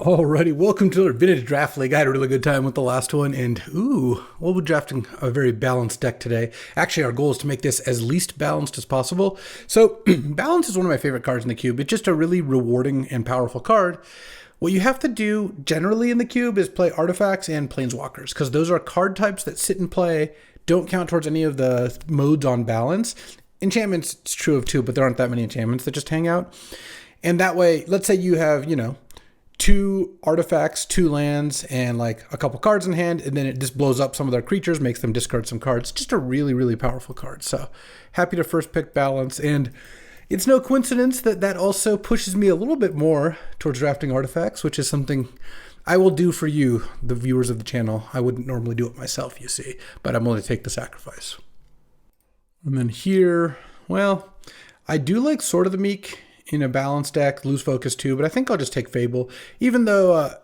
Alrighty, welcome to our Vintage Draft League. I had a really good time with the last one, and we'll be drafting a very balanced deck today. Actually, our goal is to make this as least balanced as possible. So, balance is one of my favorite cards in the cube. It's just a really rewarding and powerful card. What you have to do generally in the cube is play artifacts and planeswalkers, because those are card types that sit and play, don't count towards any of the modes on balance. Enchantments, it's true of too, but there aren't that many enchantments that just hang out. And that way, let's say you have, 2 artifacts, 2 lands, and like a couple cards in hand, and then it just blows up some of their creatures, makes them discard some cards. Just a really, really powerful card. So happy to first pick balance. And it's no coincidence that that also pushes me a little bit more towards drafting artifacts, which is something I will do for you, the viewers of the channel. I wouldn't normally do it myself, you see, but I'm willing to take the sacrifice. And then here, well, I do like Sword of the Meek in a balanced deck, lose focus too, but I think I'll just take Fable. Even though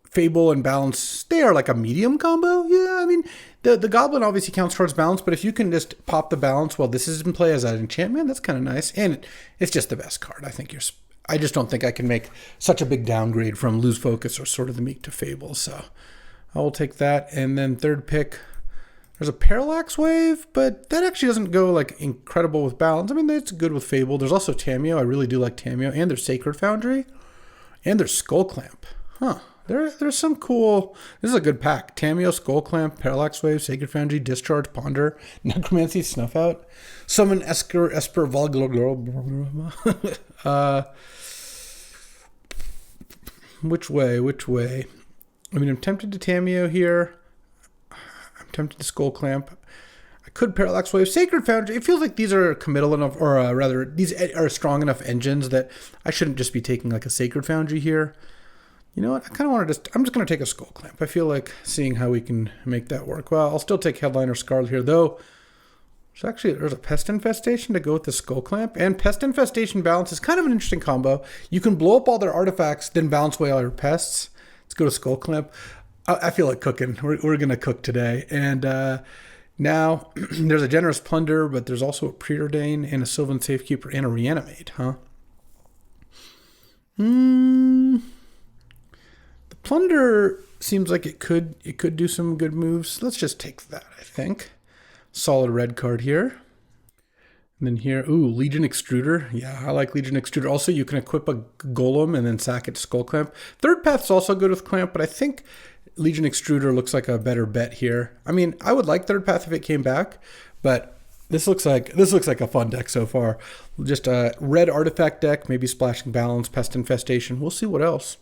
Fable and balance, they are like a medium combo. Yeah, I mean, the Goblin obviously counts towards balance, but if you can just pop the balance while this is in play as an enchantment, that's kind of nice. And it's just the best card. I just don't think I can make such a big downgrade from lose focus or Sword of the Meek to Fable. So I will take that. And then third pick, there's a Parallax Wave, but that actually doesn't go like incredible with balance. I mean, it's good with Fable. There's also Tamiyo. I really do like Tamiyo. And there's Sacred Foundry. And there's Skull Clamp. Huh. There's some cool... This is a good pack. Tamiyo, Skull Clamp, Parallax Wave, Sacred Foundry, Discharge, Ponder, Necromancy, Snuff Out, Summon Esper Volglo. Which way? I mean, I'm tempted to Tamiyo here. Tempted to Skull Clamp. I could Parallax Wave. Sacred Foundry. It feels like these are committal enough, or rather, these are strong enough engines that I shouldn't just be taking like a Sacred Foundry here. You know what? I kind of want to I'm just going to take a Skull Clamp. I feel like seeing how we can make that work. Well, I'll still take Headliner Scarlet here, though. There's a Pest Infestation to go with the Skull Clamp. And Pest Infestation balance is kind of an interesting combo. You can blow up all their artifacts, then balance away all your pests. Let's go to Skull Clamp. I feel like cooking. We're going to cook today. And now there's a Generous Plunder, but there's also a Preordain and a Sylvan Safekeeper and a Reanimate, huh? The Plunder seems like it could do some good moves. Let's just take that, I think. Solid red card here. And then here, Legion Extruder. Yeah, I like Legion Extruder. Also, you can equip a Golem and then sack it to Skull Clamp. Third Path's also good with Clamp, but I think Legion Extruder looks like a better bet here. I mean, I would like Third Path if it came back, but this looks like a fun deck so far. Just a red artifact deck, maybe Splashing Balance, Pest Infestation. We'll see what else.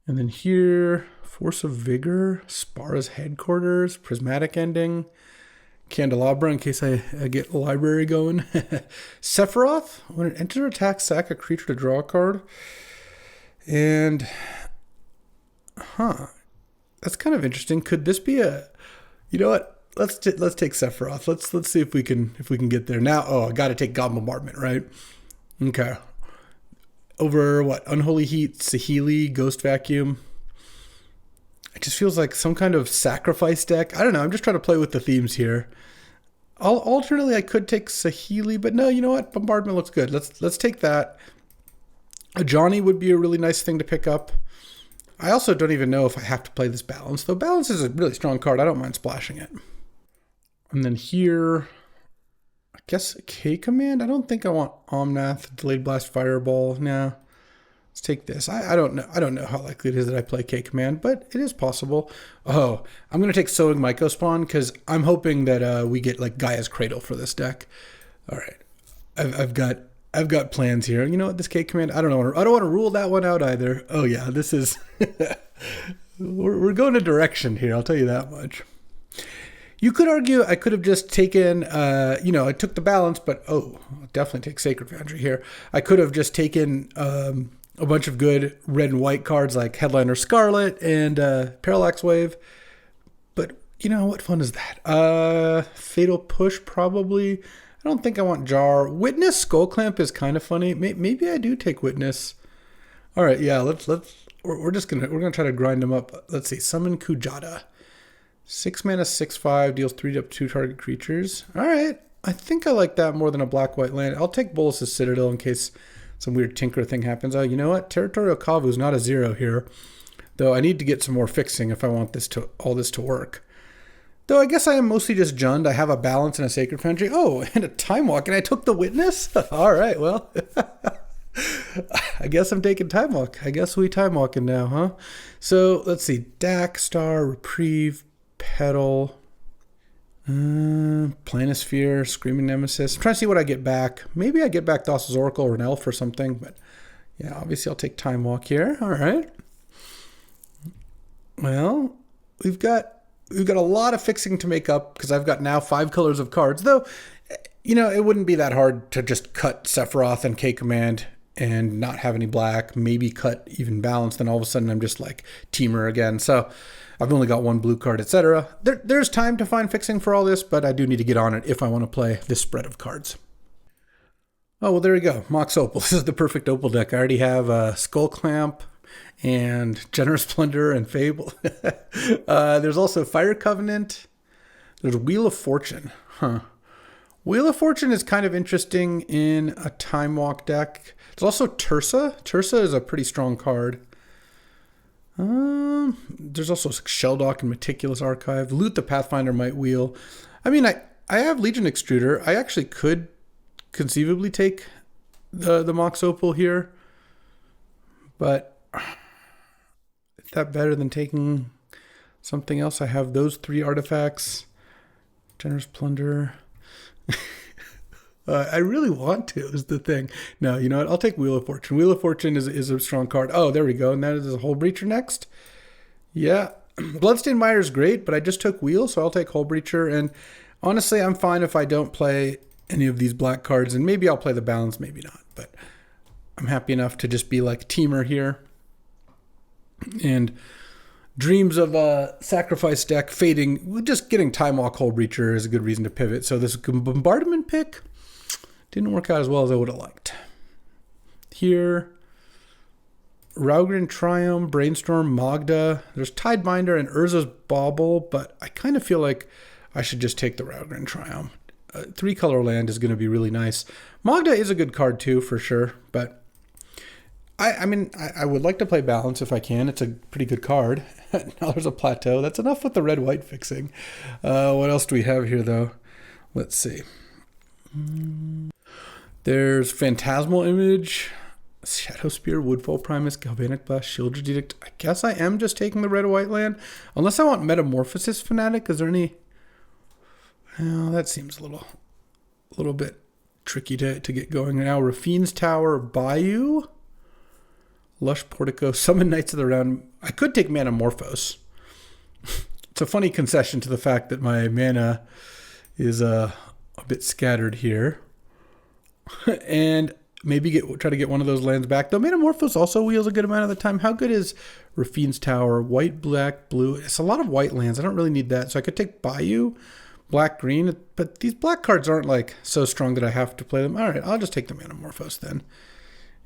And then here, Force of Vigor, Spara's Headquarters, Prismatic Ending, Candelabra in case I get a library going. Sephiroth, when it enters or attacks, sack a creature to draw a card. And, that's kind of interesting. Could this be a, you know what? Let's take Sephiroth. Let's see if we can get there. Now, I got to take God Bombardment, right? Okay. Over what? Unholy Heat, Saheeli, Ghost Vacuum. It just feels like some kind of sacrifice deck. I don't know. I'm just trying to play with the themes here. Alternately, I could take Saheeli, but no, you know what? Bombardment looks good. Let's take that. A Johnny would be a really nice thing to pick up. I also don't even know if I have to play this balance, though balance is a really strong card. I don't mind splashing it. And then here, I guess K Command. I don't think I want Omnath, Delayed Blast, Fireball. No, let's take this. I don't know how likely it is that I play K Command, but it is possible. Oh, I'm gonna take Sowing Mycospawn because I'm hoping that we get like Gaia's Cradle for this deck. All right, I've got plans here. You know what? This K Command, I don't want to rule that one out either. Oh yeah, this is we're going a direction here. I'll tell you that much. You could argue I could have just taken, I took the balance, but I'll definitely take Sacred Foundry here. I could have just taken a bunch of good red and white cards like Headliner Scarlet and Parallax Wave. But what fun is that? Fatal Push probably. I don't think I want Jar. Witness Skull Clamp is kind of funny. Maybe I do take Witness. All right, yeah. We're gonna try to grind them up. Let's see. Summon Kujata. 6 mana, 6/5 deals 3 up 2 target creatures. All right, I think I like that more than a black-white land. I'll take Bolas's Citadel in case some weird tinker thing happens. Oh, you know what? Territorial Kavu is not a 0 here, though I need to get some more fixing if I want all this to work. Though I guess I am mostly just Jund. I have a balance and a Sacred Foundry. Oh, and a Time Walk, and I took the Witness? All right, well, I guess I'm taking Time Walk. I guess we Time Walking now, huh? So let's see. Dak, Star, Reprieve, Petal, Planisphere, Screaming Nemesis. I'm trying to see what I get back. Maybe I get back Thassa's Oracle or an Elf or something, but yeah, obviously I'll take Time Walk here. All right. Well, we've got a lot of fixing to make up because I've got now 5 colors of cards, though, it wouldn't be that hard to just cut Sephiroth and K-Command and not have any black, maybe cut even balance, then all of a sudden I'm just like Teamer again. So I've only got 1 blue card, etc. There's time to find fixing for all this, but I do need to get on it if I want to play this spread of cards. Oh, well, there we go. Mox Opal. This is the perfect Opal deck. I already have Skull Clamp and Generous Plunder and Fable. There's also Fire Covenant. There's Wheel of Fortune. Wheel of Fortune is kind of interesting in a Time Walk deck. There's also Tursa. Tursa is a pretty strong card. There's also Shelldock and Meticulous Archive. Loot the Pathfinder Might Wheel. I mean, I have Legion Extruder. I actually could conceivably take the Mox Opal here. But is that better than taking something else? I have those 3 artifacts. Generous Plunder. I really want to, is the thing. No, you know what? I'll take Wheel of Fortune. Wheel of Fortune is a strong card. Oh, there we go. And that is a Hull Breacher next. Yeah. Bloodstained Mire is great, but I just took Wheel, so I'll take Hull Breacher. And honestly, I'm fine if I don't play any of these black cards. And maybe I'll play the balance, maybe not. But I'm happy enough to just be like Teamer here. And dreams of a sacrifice deck fading. Just getting Time Walk Hull Breacher is a good reason to pivot. So this Bombardment pick didn't work out as well as I would have liked. Here, Raugrin Triumph, Brainstorm, Magda. There's Tidebinder and Urza's Bauble, but I kind of feel like I should just take the Raugrin Triumph. 3-color land is going to be really nice. Magda is a good card too, for sure, but I mean, I would like to play balance if I can. It's a pretty good card. Now there's a Plateau. That's enough with the red-white fixing. What else do we have here, though? Let's see. There's Phantasmal Image, Shadow Spear, Woodfall Primus, Galvanic Blast, Shieldred's Edict. I guess I am just taking the red-white land. Unless I want Metamorphosis Fanatic. Is there any... Well, that seems a little bit tricky to get going now. Rafine's Tower, Bayou... Lush Portico, Summon Knights of the Round. I could take Manamorphose. It's a funny concession to the fact that my mana is a bit scattered here. And maybe try to get one of those lands back. Though Manamorphose also wheels a good amount of the time. How good is Rafine's Tower? White, black, blue. It's a lot of white lands. I don't really need that. So I could take Bayou, black, green. But these black cards aren't like so strong that I have to play them. All right, I'll just take the Manamorphose then.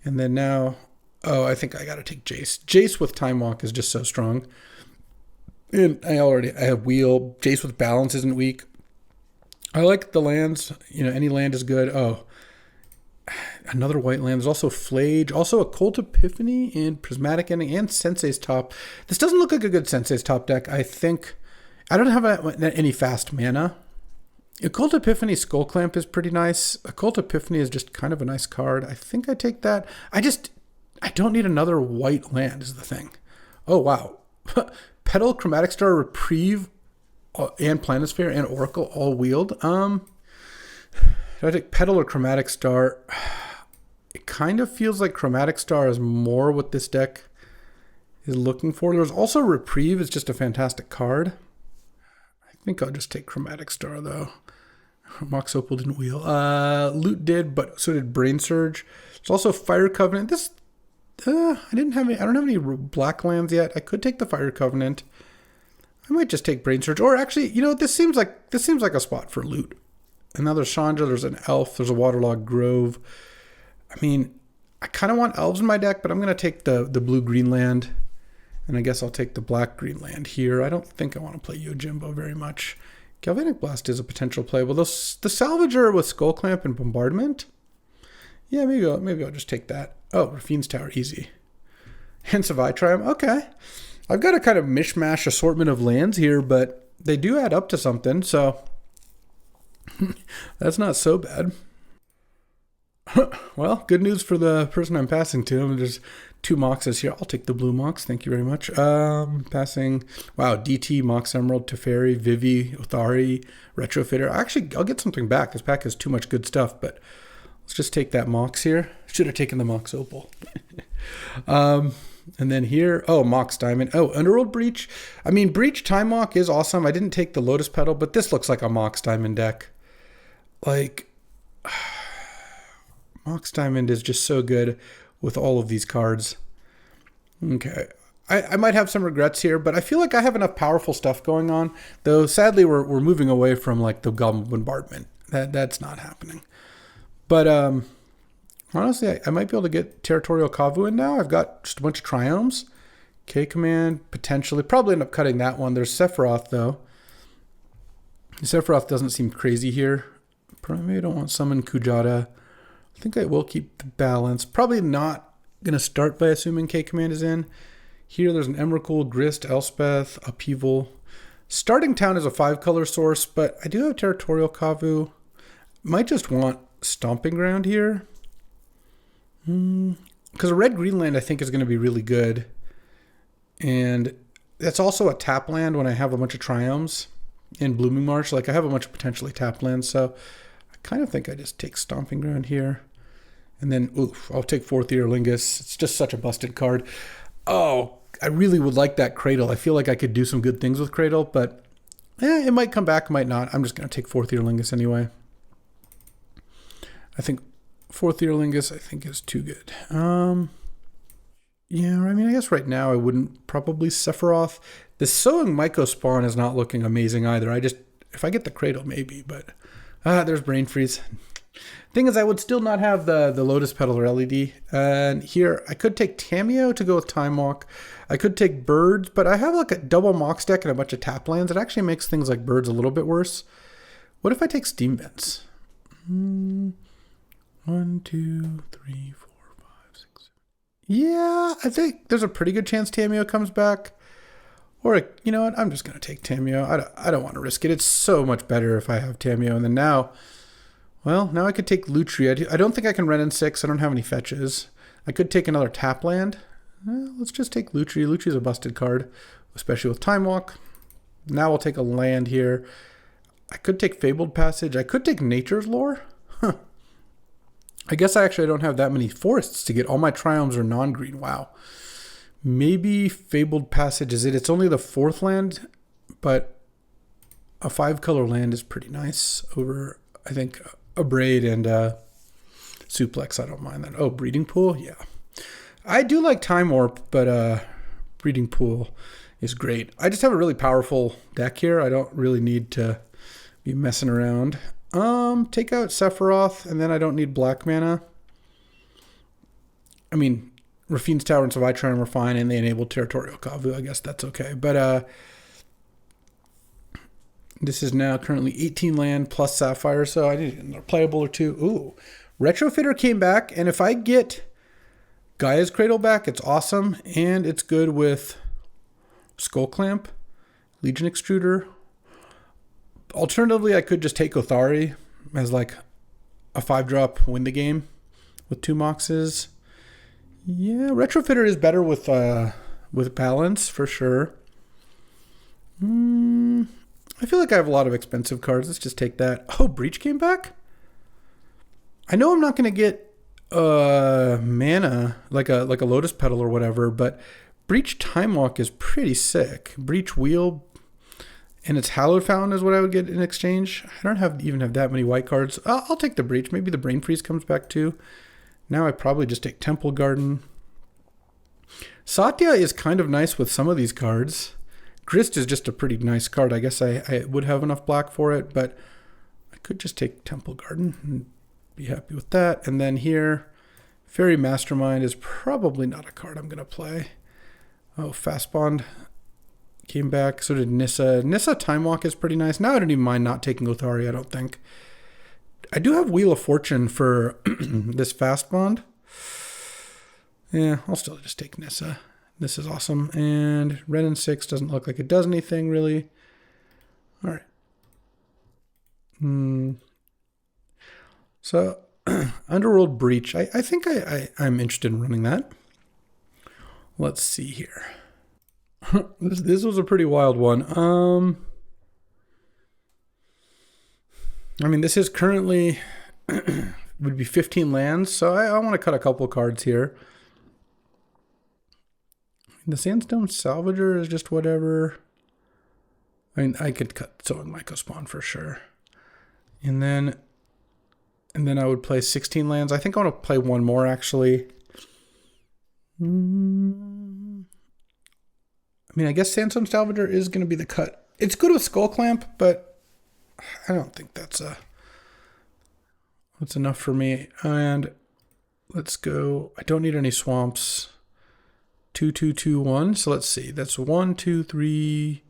And then now... Oh, I think I got to take Jace. Jace with Time Walk is just so strong. And I have Wheel. Jace with Balance isn't weak. I like the lands. Any land is good. Oh, another white land. There's also Flage. Also a Cult Epiphany and Prismatic Ending and Sensei's Top. This doesn't look like a good Sensei's Top deck. I think I don't have any fast mana. A Cult Epiphany Skull Clamp is pretty nice. A Cult Epiphany is just kind of a nice card. I think I take that. I don't need another white land is the thing. Oh, wow. Petal, Chromatic Star, Reprieve, and Planisphere, and Oracle all wheeled. Do I take Petal or Chromatic Star? It kind of feels like Chromatic Star is more what this deck is looking for. There's also Reprieve. It's just a fantastic card. I think I'll just take Chromatic Star, though. Mox Opal didn't wheel. Loot did, but so did Brain Surge. There's also Fire Covenant. I don't have any black lands yet. I could take the Fire Covenant. I might just take Brain Surge. Or actually, this seems like a spot for loot. And now there's Chandra, there's an Elf, there's a Waterlogged Grove. I mean, I kind of want elves in my deck, but I'm going to take the blue-green land. And I guess I'll take the black-green land here. I don't think I want to play Yojimbo very much. Galvanic Blast is a potential play. Well, the Salvager with Skull Clamp and Bombardment. Yeah, maybe I'll just take that. Oh, Rafine's Tower, easy. Hence of Triumph. Okay. I've got a kind of mishmash assortment of lands here, but they do add up to something, so that's not so bad. Well, good news for the person I'm passing to. There's 2 Moxes here. I'll take the blue Mox. Thank you very much. Passing, wow, DT, Mox Emerald, Teferi, Vivi, Othari, Retrofitter. Actually, I'll get something back. This pack has too much good stuff, but let's just take that Mox here. Should have taken the Mox Opal. And then here, oh, Mox Diamond. Oh, Underworld Breach. I mean, Breach Time Walk is awesome. I didn't take the Lotus Petal, but this looks like a Mox Diamond deck. Like, Mox Diamond is just so good with all of these cards. Okay. I might have some regrets here, but I feel like I have enough powerful stuff going on. Though, sadly, we're moving away from, like, the Goblin Bombardment. That's not happening. But, honestly, I might be able to get Territorial Kavu in now. I've got just a bunch of Triomes. K-Command, potentially. Probably end up cutting that one. There's Sephiroth, though. Sephiroth doesn't seem crazy here. Maybe I don't want Summon Kujata. I think I will keep the balance. Probably not going to start by assuming K-Command is in. Here there's an Emrakul, Grist, Elspeth, Upheaval. Starting Town is a 5-color source, but I do have Territorial Kavu. Might just want Stomping Ground here. Because a red Greenland I think is going to be really good. And that's also a tap land when I have a bunch of Triomes in Blooming Marsh. Like I have a bunch of potentially tap lands, so I kind of think I just take Stomping Ground here. And then, oof, I'll take Fourth Earlingus. It's just such a busted card. Oh, I really would like that Cradle. I feel like I could do some good things with Cradle, but it might come back, might not. I'm just going to take Fourth Earlingus anyway. I think Fourth Earlingus, I think, is too good. Yeah, I mean, I guess right now I wouldn't probably Sephiroth. The Sowing Myco Spawn is not looking amazing either. If I get the Cradle, maybe, but there's Brain Freeze. Thing is, I would still not have the Lotus Petal or LED. And here, I could take Tameo to go with Time Walk. I could take Birds, but I have like a double Mox deck and a bunch of tap lands. It actually makes things like Birds a little bit worse. What if I take Steam Vents? 1, 2, 3, 4, 5, 6, 7. Yeah, I think there's a pretty good chance Tameo comes back. Or, you know what? I'm just going to take Tameo. I don't want to risk it. It's so much better if I have Tameo. And then now I could take Lutri. I don't think I can run in 6. I don't have any fetches. I could take another tap land. Let's just take Lutri. Lutri's a busted card, especially with Time Walk. Now I'll take a land here. I could take Fabled Passage. I could take Nature's Lore. I guess I actually don't have that many forests to get. All my Triomes are non-green. Wow. Maybe Fabled Passage is it. It's only the 4th land, but a 5-color land is pretty nice over, I think, a Braid and Suplex. I don't mind that. Oh, Breeding Pool? Yeah. I do like Time Warp, but Breeding Pool is great. I just have a really powerful deck here. I don't really need to be messing around. Take out Sephiroth, and then I don't need black mana. I mean, Rafine's Tower and Savitron were fine, and they enabled Territorial Kavu. I guess that's okay. But this is now currently 18 land plus Sapphire, so I need another playable or 2. Ooh, Retrofitter came back, and if I get Gaia's Cradle back, it's awesome, and it's good with Skull Clamp, Legion Extruder. Alternatively, I could just take Othari as like a 5-drop win the game with 2 Moxes. Yeah, Retrofitter is better with balance for sure. I feel like I have a lot of expensive cards. Let's just take that. Oh, Breach came back? I know I'm not going to get mana like a Lotus Petal or whatever, but Breach Time Walk is pretty sick. Breach Wheel and its Hallowed Fountain is what I would get in exchange. I don't even have that many white cards. I'll take the Breach. Maybe the Brain Freeze comes back too. Now I probably just take Temple Garden. Satya is kind of nice with some of these cards. Grist is just a pretty nice card. I guess I would have enough black for it, but I could just take Temple Garden and be happy with that. And then here, Fairy Mastermind is probably not a card I'm going to play. Oh, Fast Bond came back. So did Nissa. Nissa Time Walk is pretty nice. Now I don't even mind not taking Othari, I don't think. I do have Wheel of Fortune for this fast bond. Yeah, I'll still just take Nissa. This is awesome. And red and 6 doesn't look like it does anything really. All right. So Underworld Breach. I think I'm interested in running that. Let's see here. This was a pretty wild one. I mean, this is currently would be 15 lands, so I want to cut a couple cards here. The Sandstone Salvager is just whatever. I mean, I could cut Soul and Myco Spawn for sure. And then I would play 16 lands. I think I want to play one more, actually. I mean, I guess Sandstone Salvager is going to be the cut. It's good with Skull Clamp, but I don't think that's enough for me. And let's go. I don't need any swamps. 2, 2, 2, 1. So let's see. That's 1, 2, 3,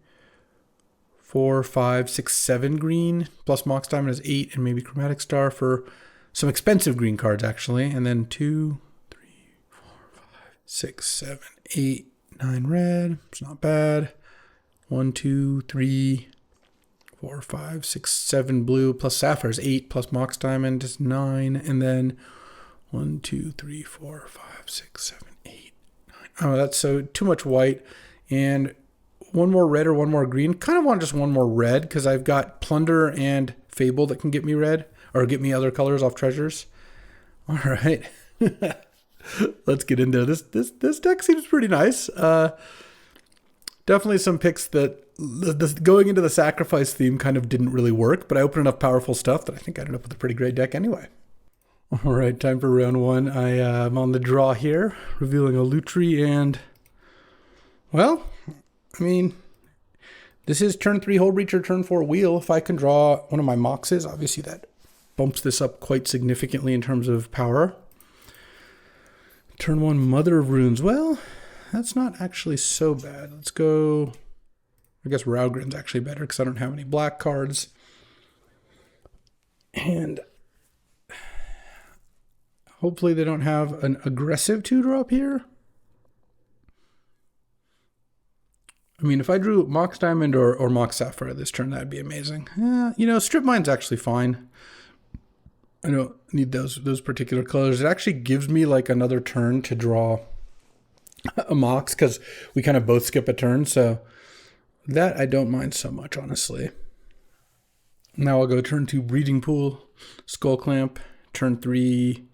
4, 5, 6, 7 green. Plus Mox Diamond is 8, and maybe Chromatic Star for some expensive green cards, actually. And then 2, 3, 4, 5, 6, 7, 8, 9 red. It's not bad. 1, 2, 3, 4, 5, 6, 7 blue. Plus Sapphire is 8. Plus Mox Diamond is 9. And then 1, 2, 3, 4, 5, 6, 7, 8. Oh, that's so too much white. And one more red or one more green. Kind of want just one more red because I've got Plunder and Fable that can get me red or get me other colors off treasures. All right. Let's get into this. This deck seems pretty nice. Definitely some picks that going into the sacrifice theme kind of didn't really work, but I opened enough powerful stuff that I think I ended up with a pretty great deck anyway. All right, time for round one. I am on the draw here, revealing a Lutri, and, well, I mean, this is turn 3 Hull Breach or turn 4 Wheel. If I can draw one of my Moxes, obviously that bumps this up quite significantly in terms of power. Turn 1 Mother of Runes. Well, that's not actually so bad. Let's go, I guess Raugrin's actually better because I don't have any black cards. And hopefully they don't have an aggressive 2-drop here. I mean, if I drew Mox Diamond or Mox Sapphire this turn, that'd be amazing. You know, Strip Mine's actually fine. I don't need those particular colors. It actually gives me like another turn to draw a Mox because we kind of both skip a turn. So that I don't mind so much, honestly. Now I'll go turn 2 Breeding Pool, Skull Clamp, turn 3...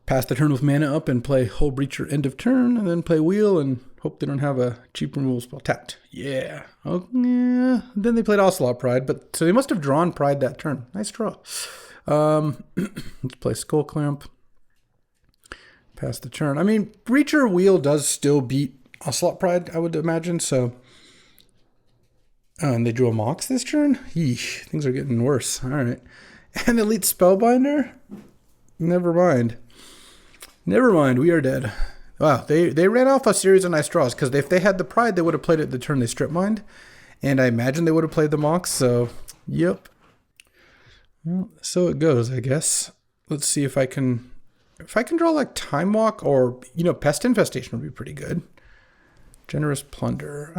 pass the turn with mana up and play Hull Breacher end of turn, and then play Wheel and hope they don't have a cheap removal spell tapped. Yeah. Oh, yeah. Then they played Ocelot Pride, but so they must have drawn Pride that turn. Nice draw. Let's play Skull Clamp. Pass the turn. I mean, Breacher Wheel does still beat Ocelot Pride, I would imagine, so. Oh, and they drew a Mox this turn? Yeesh, things are getting worse. All right. And Elite Spellbinder? Never mind. Never mind, we are dead. Wow, they ran off a series of nice draws, because if they had the Pride, they would have played it the turn they strip mined. And I imagine they would have played the Mox, so, yep. Well, so it goes, I guess. Let's see if I can draw like Time Walk or, you know, Pest Infestation would be pretty good. Generous Plunder.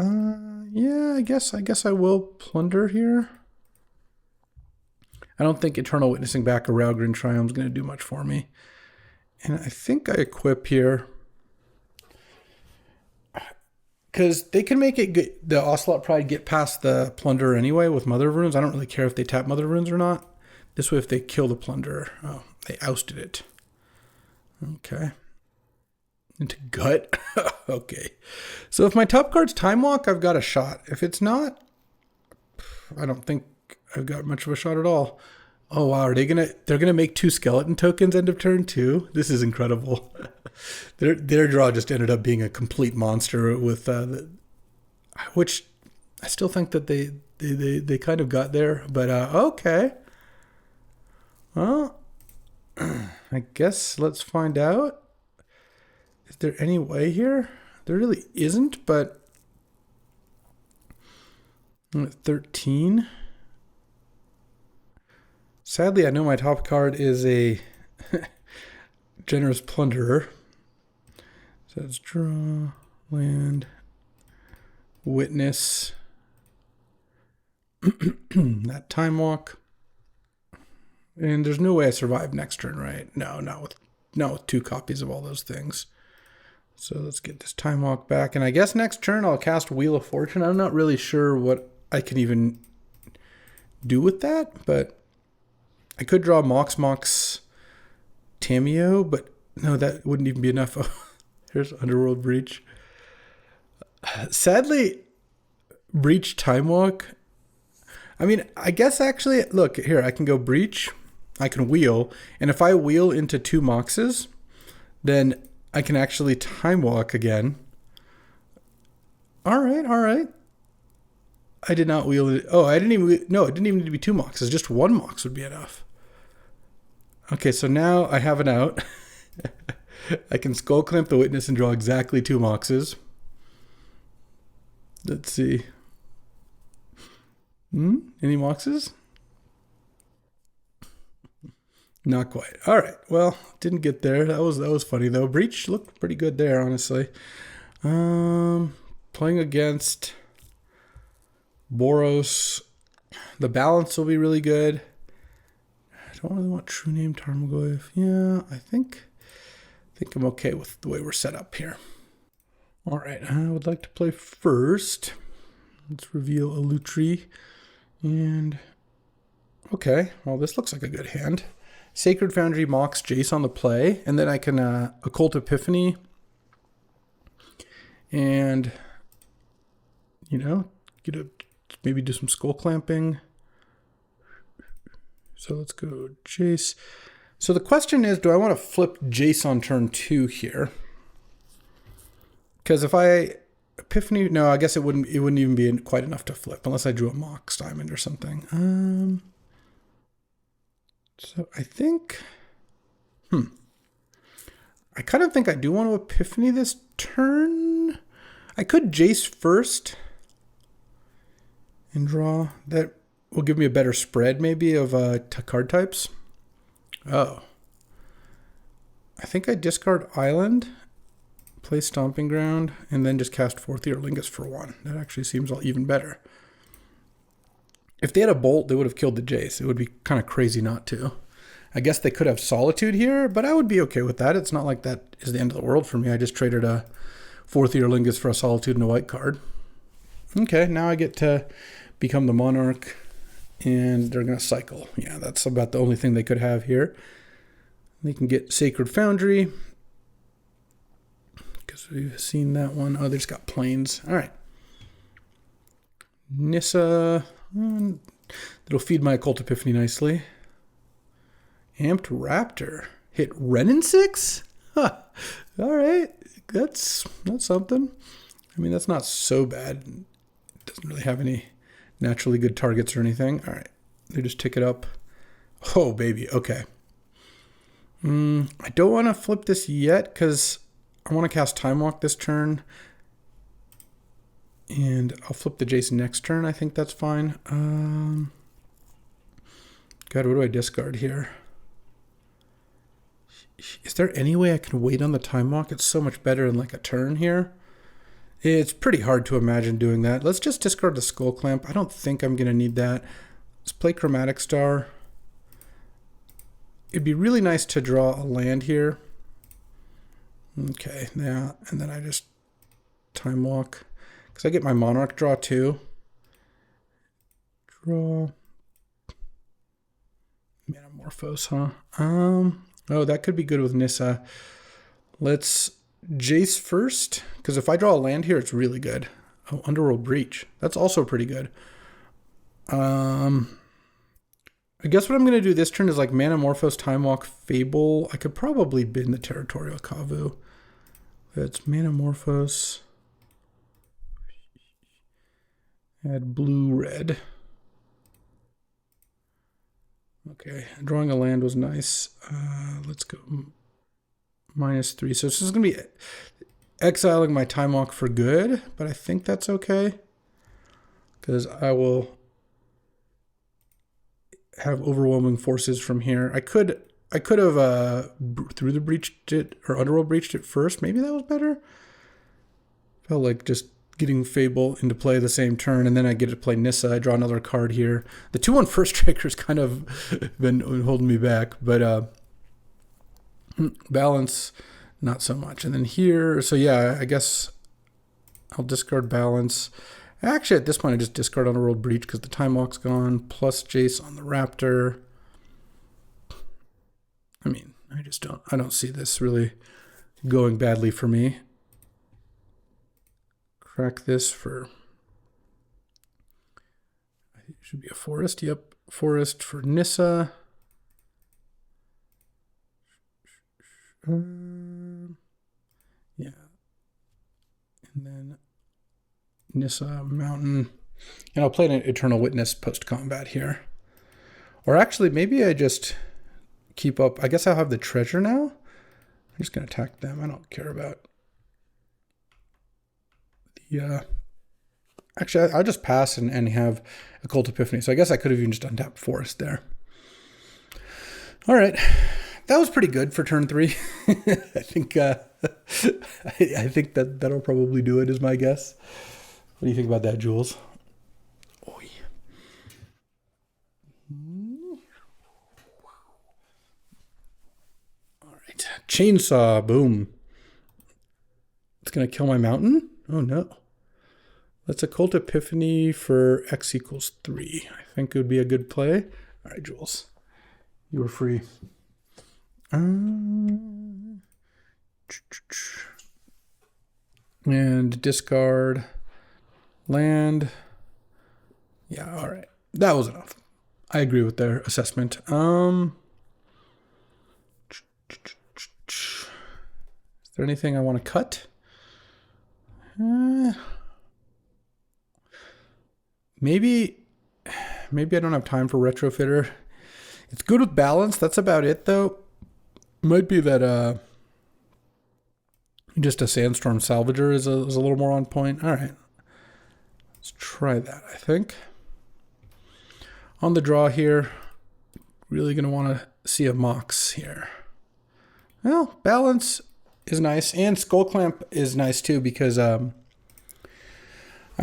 Yeah, I guess I will Plunder here. I don't think Eternal Witnessing back a Raugrin Triumph is going to do much for me. And I think I equip here because they can make it the Ocelot Pride get past the Plunderer anyway with Mother of Runes. I don't really care if they tap Mother of Runes or not. This way, if they kill the Plunderer, oh, they ousted it. Okay. Into Gut. Okay. So if my top card's Time Walk, I've got a shot. If it's not, I don't think I've got much of a shot at all. Oh wow, they're gonna make 2 skeleton tokens end of turn too? This is incredible. Their draw just ended up being a complete monster with which I still think that they kind of got there, but okay. Well, I guess let's find out. Is there any way here? There really isn't, but 13. Sadly, I know my top card is a Generous Plunderer. So it's draw, land, witness, that time walk. And there's no way I survive next turn, right? No, not with 2 copies of all those things. So let's get this time walk back. And I guess next turn I'll cast Wheel of Fortune. I'm not really sure what I can even do with that, but I could draw Mox Tameo, but no, that wouldn't even be enough. Here's Underworld Breach. Sadly, Breach Time Walk. I mean, I guess actually, look, here, I can go Breach, I can wheel, and if I wheel into 2 Moxes, then I can actually Time Walk again. All right. I did not wheel it. Oh, it didn't even need to be 2 Moxes. Just 1 Mox would be enough. Okay, so now I have an out. I can Skull Clamp the Witness and draw exactly 2 Moxes. Let's see. Any Moxes? Not quite. All right. Well, didn't get there. That was funny though. Breach looked pretty good there, honestly. Playing against Boros, the balance will be really good. I don't really want True Name Tarmogoyf. Yeah, I think I'm okay with the way we're set up here. All right, I would like to play first. Let's reveal a Lutri. And okay, well, this looks like a good hand. Sacred Foundry, Mox, Jace on the play, and then I can Occult Epiphany, and maybe do some Skull Clamping. So let's go Jace. So the question is, do I want to flip Jace on turn 2 here? Because if I Epiphany, no, I guess it wouldn't even be quite enough to flip unless I drew a Mox Diamond or something. So I think, I kind of think I do want to Epiphany this turn. I could Jace first and draw. That will give me a better spread maybe of card types. Oh. I think I discard Island, play Stomping Ground, and then just cast Fourth Earlingus for 1. That actually seems even better. If they had a Bolt, they would have killed the Jace. It would be kind of crazy not to. I guess they could have Solitude here, but I would be okay with that. It's not like that is the end of the world for me. I just traded a Fourth Earlingus for a Solitude and a white card. Okay, now I get to become the Monarch, and they're going to cycle. Yeah, that's about the only thing they could have here. They can get Sacred Foundry, because we've seen that one. Oh, they just got Plains. All right. Nissa. That'll feed my Occult Epiphany nicely. Amped Raptor. Hit Renin 6? Huh. All right. That's something. I mean, that's not so bad. It doesn't really have any naturally good targets or anything. All right. They just tick it up. Oh, baby. Okay. I don't want to flip this yet because I want to cast Time Walk this turn. And I'll flip the Jason next turn. I think that's fine. God, what do I discard here? Is there any way I can wait on the Time Walk? It's so much better in like a turn here. It's pretty hard to imagine doing that. Let's just discard the Skull Clamp. I don't think I'm going to need that. Let's play Chromatic Star. It'd be really nice to draw a land here. Okay, yeah, and then I just Time Walk. Because I get my Monarch draw too. Draw. Metamorphose, huh? Oh, that could be good with Nissa. Let's Jace first. Because if I draw a land here, it's really good. Oh, Underworld Breach. That's also pretty good. I guess what I'm going to do this turn is like Metamorphose, Time Walk, Fable. I could probably bin the Territorial Kavu. That's Metamorphose. Add blue, red. Okay, drawing a land was nice. Let's go -3. So this is going to be exiling my Time Walk for good, but I think that's okay. Because I will have overwhelming forces from here. I could have through the breached it or underworld breached it first. Maybe that was better. Felt like just getting Fable into play the same turn, and then I get to play Nissa. I draw another card here. The 2/1 first striker's kind of been holding me back, but balance, not so much. And then here, so yeah, I guess I'll discard balance. Actually, at this point, I just discard Underworld Breach because the Time Walk's gone, plus Jace on the Raptor. I mean, I don't see this really going badly for me. Crack this for, it should be a forest. Yep, forest for Nissa. Yeah. And then Nissa Mountain. And I'll play an Eternal Witness post-combat here. Or actually, maybe I just keep up. I guess I'll have the treasure now. I'm just going to attack them. I don't care about the... Actually, I'll just pass and have Occult Epiphany. So I guess I could have even just untapped Forest there. All right. That was pretty good for turn 3. I think I think that'll probably do it, is my guess. What do you think about that, Jules? Oy. All right. Chainsaw, boom. It's going to kill my mountain? Oh, no. Let's Occult Epiphany for X equals 3. I think it would be a good play. All right, Jules. You were free. And discard land. Yeah, all right. That was enough. I agree with their assessment. Is there anything I want to cut? Maybe I don't have time for Retrofitter. It's good with balance. That's about it, though. Might be that just a Sandstorm Salvager is a little more on point. All right. Let's try that, I think. On the draw here, really going to want to see a Mox here. Well, balance is nice. And Skull Clamp is nice, too, because I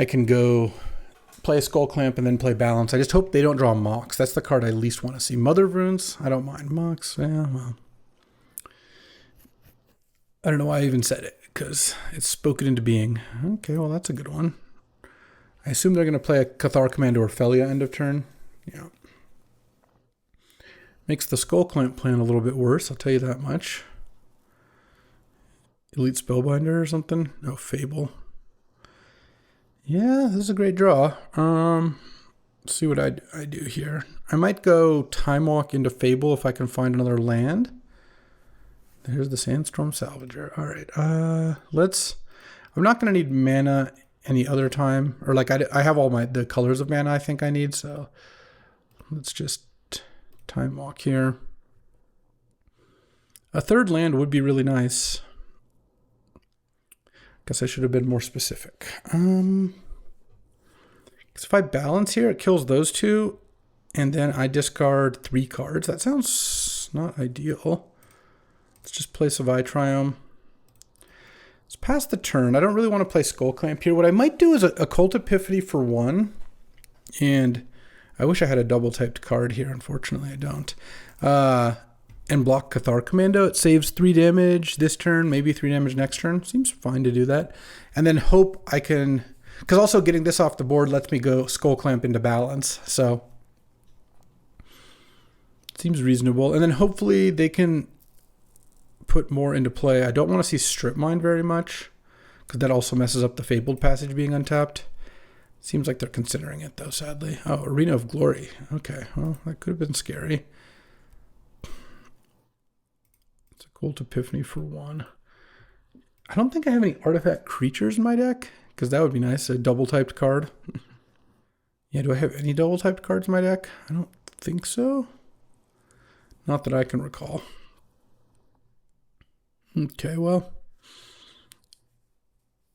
can go play Skull Clamp and then play balance. I just hope they don't draw Mox. That's the card I least want to see. Mother of Runes, I don't mind. Mox, yeah, well. I don't know why I even said it, because it's spoken into being. Okay, well, that's a good one. I assume they're going to play a Cathar Commando or Felia end of turn. Yeah. Makes the Skull Clamp plan a little bit worse, I'll tell you that much. Elite Spellbinder or something? No, Fable. Yeah, this is a great draw. Let's see what I do here. I might go Time Walk into Fable if I can find another land. There's the Sandstorm Salvager. All right, I'm not going to need mana any other time. Or like I have all the colors of mana I think I need, so let's just Time Walk here. A third land would be really nice. Guess I should have been more specific. Because if I balance here, it kills those two, and then I discard 3 cards. That sounds not ideal. Let's just play Savai Triumph. Let's pass the turn. I don't really want to play Skull Clamp here. What I might do is a Occult Epiphany for 1, and I wish I had a double-typed card here. Unfortunately, I don't. And block Cathar Commando. It saves 3 damage this turn, maybe 3 damage next turn. Seems fine to do that. And then hope I can... Because also getting this off the board lets me go Skull Clamp into balance. So, seems reasonable. And then hopefully they can put more into play. I don't want to see Strip Mine very much, because that also messes up the Fabled Passage being untapped. Seems like they're considering it, though, sadly. Oh, Arena of Glory. Okay, well, that could have been scary. It's a Occult Epiphany for 1. I don't think I have any artifact creatures in my deck, because that would be nice. A double-typed card. Yeah, do I have any double-typed cards in my deck? I don't think so. Not that I can recall. Okay, well.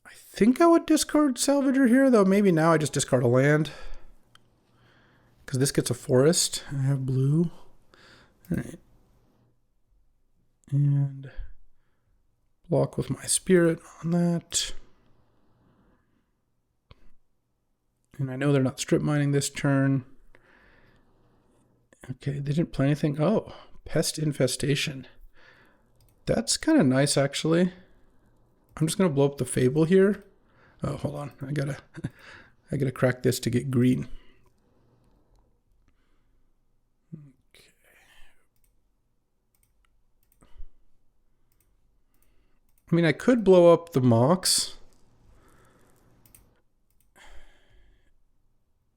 I think I would discard Salvager here, though maybe now I just discard a land. because this gets a forest. I have blue. All right. And block with my spirit on that. And I know they're not strip mining this turn. Okay, they didn't play anything. Oh, pest infestation. That's kind of nice, actually. I'm just gonna blow up the Fable here. Oh, hold on. I gotta crack this to get green. Okay. I mean, I could blow up the Mox.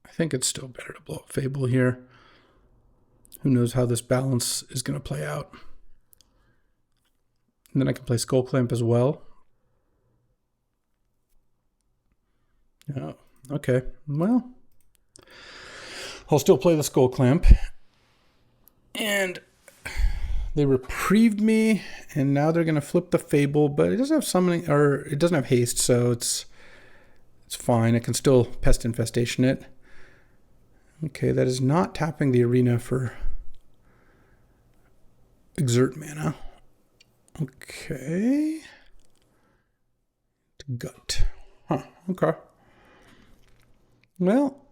I think it's still better to blow up Fable here. Who knows how this balance is going to play out. And then I can play Skull Clamp as well. Oh, okay. Well, I'll still play the Skull Clamp. And they reprieved me, and now they're going to flip the Fable, but it doesn't have summoning, or it doesn't have haste, so it's fine. It can still Pest Infestation it. Okay, that is not tapping the arena for exert mana. Okay. Gut. Huh, okay. Well,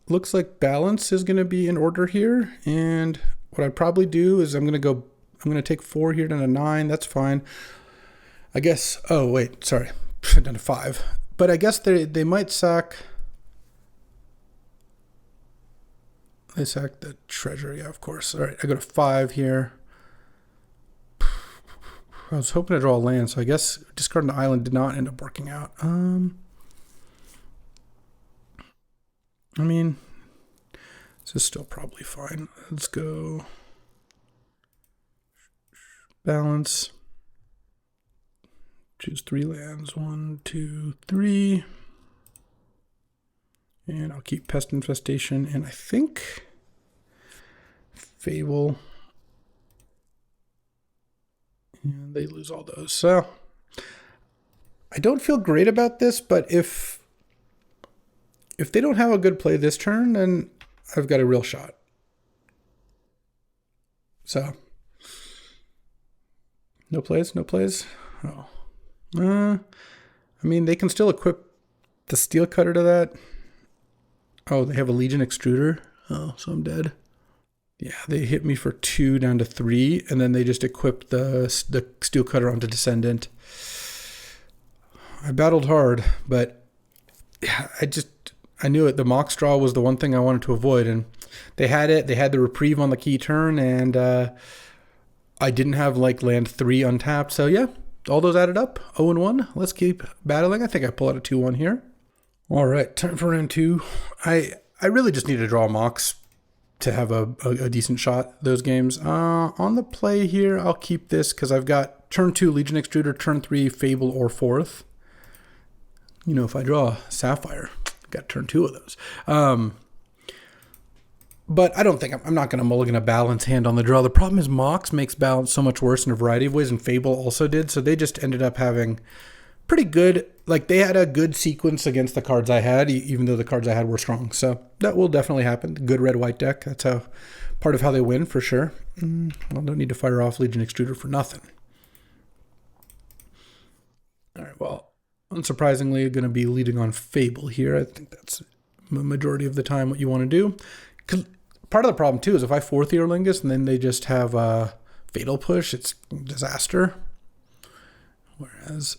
looks like balance is going to be in order here, and what I'd probably do is I'm going to take 4 here down to 9. That's fine. I guess, oh wait, sorry, down to 5. But I guess they might sack. They sack the treasure, yeah, of course. All right, I go to 5 here. I was hoping to draw a land, so I guess discarding the island did not end up working out. I mean, this is still probably fine. Let's go balance. Choose 3 lands. 1, 2, 3. And I'll keep Pest Infestation, and I think Fable. And they lose all those. So I don't feel great about this, but if they don't have a good play this turn, then I've got a real shot. So no plays, no plays. Oh, I mean, they can still equip the Steel Cutter to that. Oh, they have a Legion Extruder. Oh, so I'm dead. Yeah, they hit me for 2 down to 3, and then they just equipped the Steel Cutter onto Descendant. I battled hard, but yeah, I knew it. The Mox draw was the one thing I wanted to avoid, and they had it. They had the reprieve on the key turn, and I didn't have like land 3 untapped. So yeah, all those added up. 0-1. Let's keep battling. I think I pull out a 2-1 here. All right, time for round 2. I really just need to draw a Mox to have a decent shot those games. On the play here, I'll keep this because I've got turn 2 Legion Extruder, turn 3 Fable or 4th. You know, if I draw Sapphire, I've got turn 2 of those. But I don't think I'm not going to mulligan a balance hand on the draw. The problem is Mox makes balance so much worse in a variety of ways, and Fable also did. So they just ended up having pretty good, like they had a good sequence against the cards I had, even though the cards I had were strong. So that will definitely happen. Good red-white deck. That's part of how they win for sure. I don't need to fire off Legion Extruder for nothing. All right, well, unsurprisingly, going to be leading on Fable here. I think that's the majority of the time what you want to do. 'Cause part of the problem too is if I 4th Eorlingus and then they just have a Fatal Push, it's a disaster. Whereas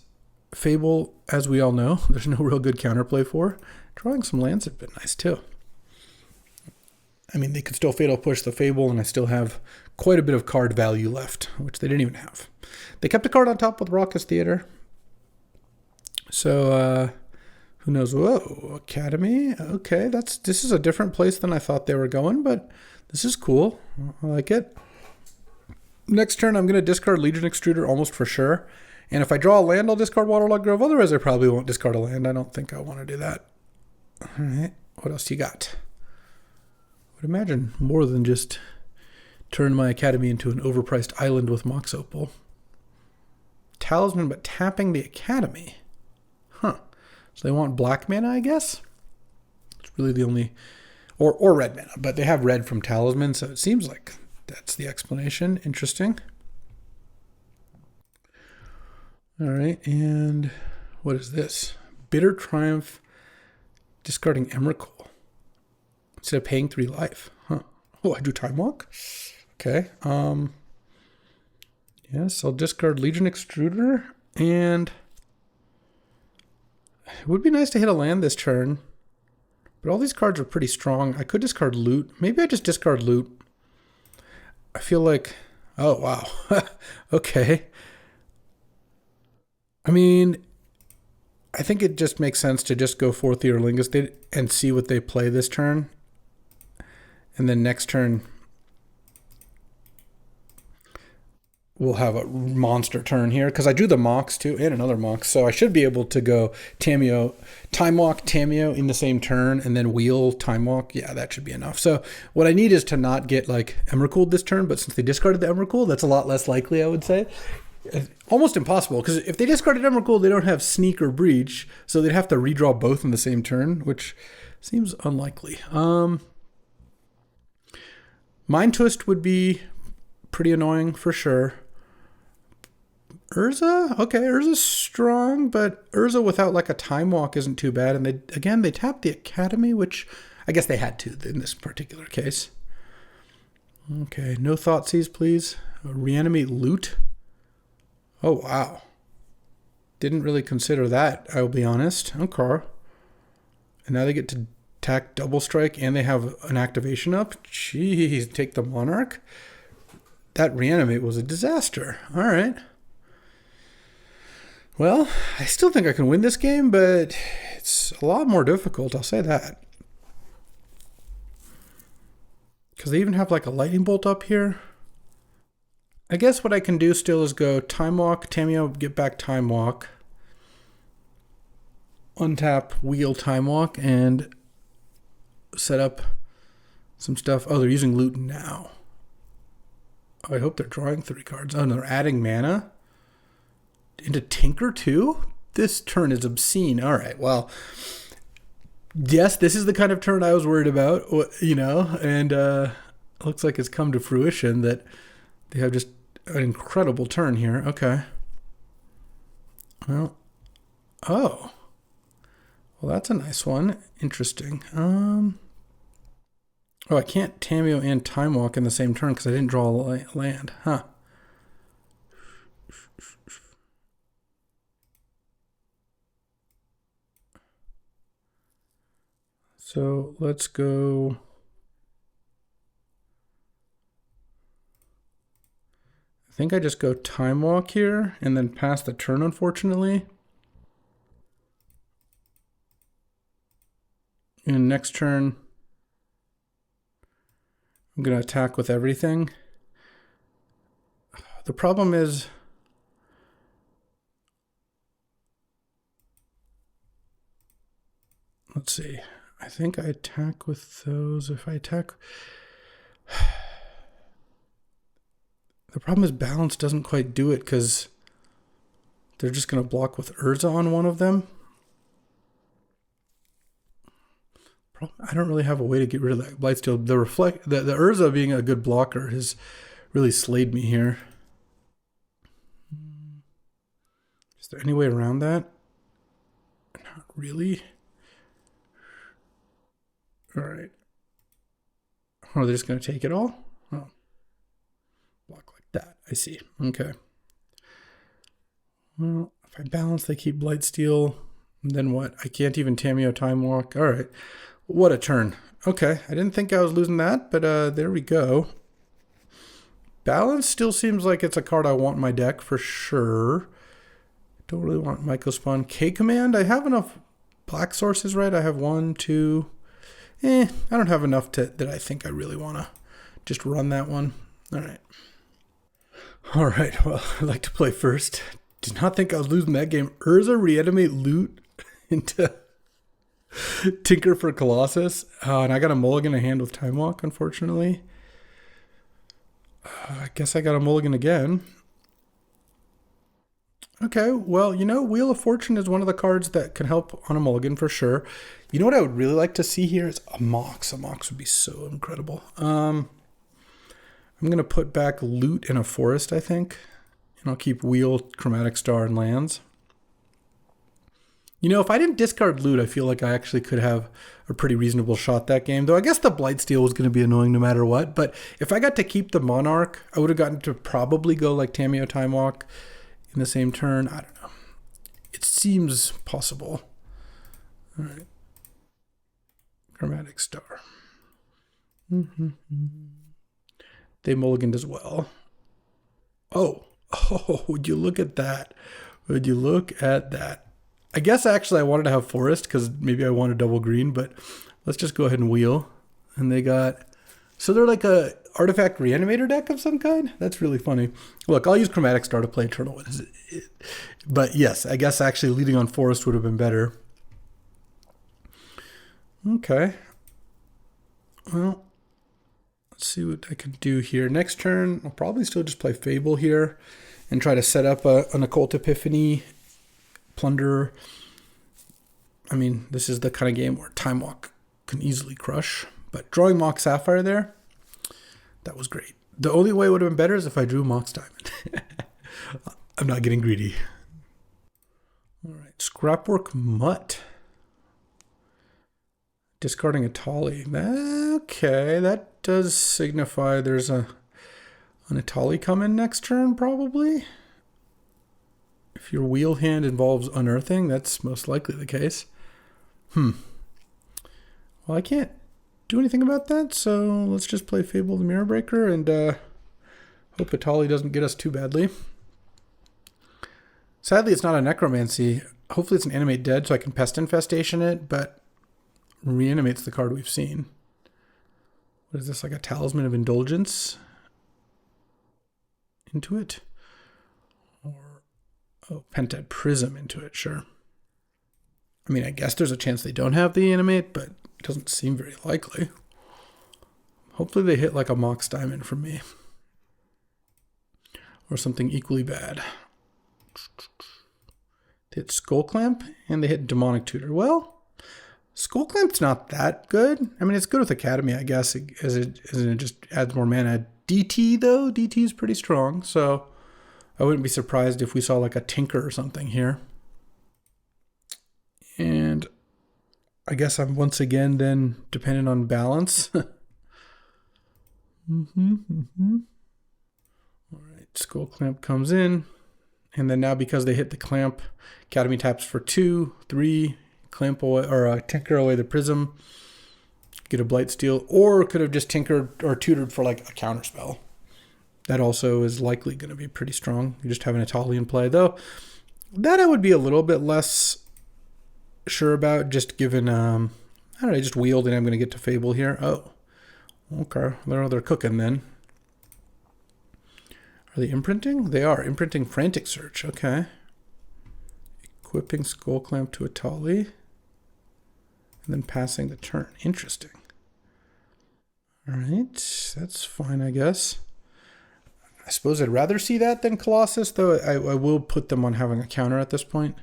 Fable, as we all know, there's no real good counterplay for. Drawing some lands have been nice too. I mean, they could still Fatal Push the Fable, and I still have quite a bit of card value left, which they didn't even have. They kept a card on top with Raucous Theater. So, who knows? Whoa, Academy. Okay, this is a different place than I thought they were going, but this is cool. I like it. Next turn, I'm going to discard Legion Extruder almost for sure. And if I draw a land, I'll discard Waterlogged Grove. Otherwise, I probably won't discard a land. I don't think I want to do that. All right, what else you got? I would imagine more than just turn my Academy into an overpriced island with Mox Opal. Talisman, but tapping the Academy. Huh. So they want black mana, I guess? It's really the only... or red mana, but they have red from Talisman, so it seems like that's the explanation. Interesting. All right, and what is this? Bitter Triumph, discarding Emrakul instead of paying 3 life. Huh. Oh, I do Time Walk? Okay. Yes, I'll discard Legion Extruder, and it would be nice to hit a land this turn, but all these cards are pretty strong. I could discard Loot. Maybe I just discard Loot. I feel like, oh, wow. Okay. I mean, I think it just makes sense to just go for Theorlingus and see what they play this turn. And then next turn, we'll have a monster turn here. Because I drew the Mox too, and another Mox. So I should be able to go Tameo, Time Walk, Tameo in the same turn, and then wheel Time Walk. Yeah, that should be enough. So what I need is to not get like Emrakul this turn. But since they discarded the Emrakul, that's a lot less likely, I would say. Almost impossible, because if they discarded Emrakul, they don't have Sneak or Breach, so they'd have to redraw both in the same turn, which seems unlikely. Mind Twist would be pretty annoying for sure. Urza? Okay, Urza's strong, but Urza without like a Time Walk isn't too bad, and they tapped the Academy, which I guess they had to in this particular case. Okay, no Thoughtseize, please. Reanimate Loot. Oh, wow. Didn't really consider that, I'll be honest. Okay. And now they get to attack Double Strike, and they have an activation up. Jeez, take the Monarch. That Reanimate was a disaster. All right. Well, I still think I can win this game, but it's a lot more difficult, I'll say that. Because they even have like a Lightning Bolt up here. I guess what I can do still is go Time Walk, Tameo, get back Time Walk, untap, wheel Time Walk, and set up some stuff. Oh, they're using Loot now. Oh, I hope they're drawing 3 cards. Oh, no, they're adding mana into Tinker too? This turn is obscene. All right, well, yes, this is the kind of turn I was worried about, you know, and looks like it's come to fruition that they have just an incredible turn here. Okay. Well, oh. Well, that's a nice one. Interesting. Oh, I can't Tameo and Time Walk in the same turn because I didn't draw a land. Huh. So let's go. I think I just go Time Walk here and then pass the turn, unfortunately. And next turn, I'm going to attack with everything. The problem is, let's see. I think I attack with those. If I attack... The problem is balance doesn't quite do it because they're just going to block with Urza on one of them. I don't really have a way to get rid of that Blightsteel. The Urza being a good blocker has really slayed me here. Is there any way around that? Not really. All right. Oh, they're just going to take it all? Oh. Block like that. I see. Okay. Well, if I balance, they keep Blightsteel. And then what? I can't even Tameo Time Walk. All right. What a turn. Okay. I didn't think I was losing that, but there we go. Balance still seems like it's a card I want in my deck for sure. Don't really want Mycospawn. K-Command, I have enough black sources, right? I have 1, 2. I don't have enough that I think I really want to just run that one. All right. All right, well, I'd like to play first. Did not think I was losing that game. Urza Reanimate Loot into Tinker for Colossus. And I got a mulligan to hand with Time Walk, unfortunately. I guess I got a mulligan again. Okay, well, you know, Wheel of Fortune is one of the cards that can help on a mulligan for sure. You know what I would really like to see here is a Mox. A Mox would be so incredible. I'm going to put back Loot in a Forest, I think. And I'll keep Wheel, Chromatic Star, and lands. You know, if I didn't discard Loot, I feel like I actually could have a pretty reasonable shot that game. Though I guess the Blightsteel was going to be annoying no matter what. But if I got to keep the Monarch, I would have gotten to probably go like Tamiyo Time Walk in the same turn. I don't know. It seems possible. All right. Chromatic Star. They mulliganed as well. Oh, would you look at that? Would you look at that? I guess actually I wanted to have Forest because maybe I want a double green, but let's just go ahead and wheel. And they got, so they're like a artifact reanimator deck of some kind? That's really funny. Look, I'll use Chromatic Star to play Eternal. But yes, I guess actually leading on Forest would have been better. Okay. Well, let's see what I can do here. Next turn, I'll probably still just play Fable here and try to set up an Occult Epiphany, Plunder. I mean, this is the kind of game where Time Walk can easily crush. But drawing Mox Sapphire there, that was great. The only way it would have been better is if I drew Mox Diamond. I'm not getting greedy. All right, Scrapwork Mutt. Discarding a Tali. Okay, that does signify there's an Atali come in next turn, probably. If your wheel hand involves unearthing, that's most likely the case. Well, I can't do anything about that, so let's just play Fable the Mirror Breaker and hope Atali doesn't get us too badly. Sadly, it's not a Necromancy. Hopefully it's an Animate Dead so I can Pest Infestation it, but reanimates the card we've seen. What is this, like a Talisman of Indulgence? Into it? Or, oh, Pentad Prism into it, sure. I mean, I guess there's a chance they don't have the animate, but it doesn't seem very likely. Hopefully they hit like a Mox Diamond from me. Or something equally bad. They hit Skull Clamp, and they hit Demonic Tutor. Well, Skull Clamp's not that good. I mean, it's good with Academy, I guess, as it just adds more mana. DT, though, DT is pretty strong, so I wouldn't be surprised if we saw like a Tinker or something here. And I guess I'm once again then dependent on balance. All right, Skull Clamp comes in. And then now because they hit the clamp, Academy taps for 2, 3, clamp away, or tinker away the prism, get a Blightsteel, or could have just tinkered or tutored for like a counter spell. That also is likely going to be pretty strong. You just have an Atali in play, though. That I would be a little bit less sure about, just given, I don't know, I just wheeled and I'm going to get to Fable here. Oh, okay. They're cooking then. Are they imprinting? They are. Imprinting Frantic Search. Okay. Equipping Skull Clamp to Atali. And then passing the turn. Interesting. Alright. That's fine, I guess. I suppose I'd rather see that than Colossus, though I will put them on having a counter at this point.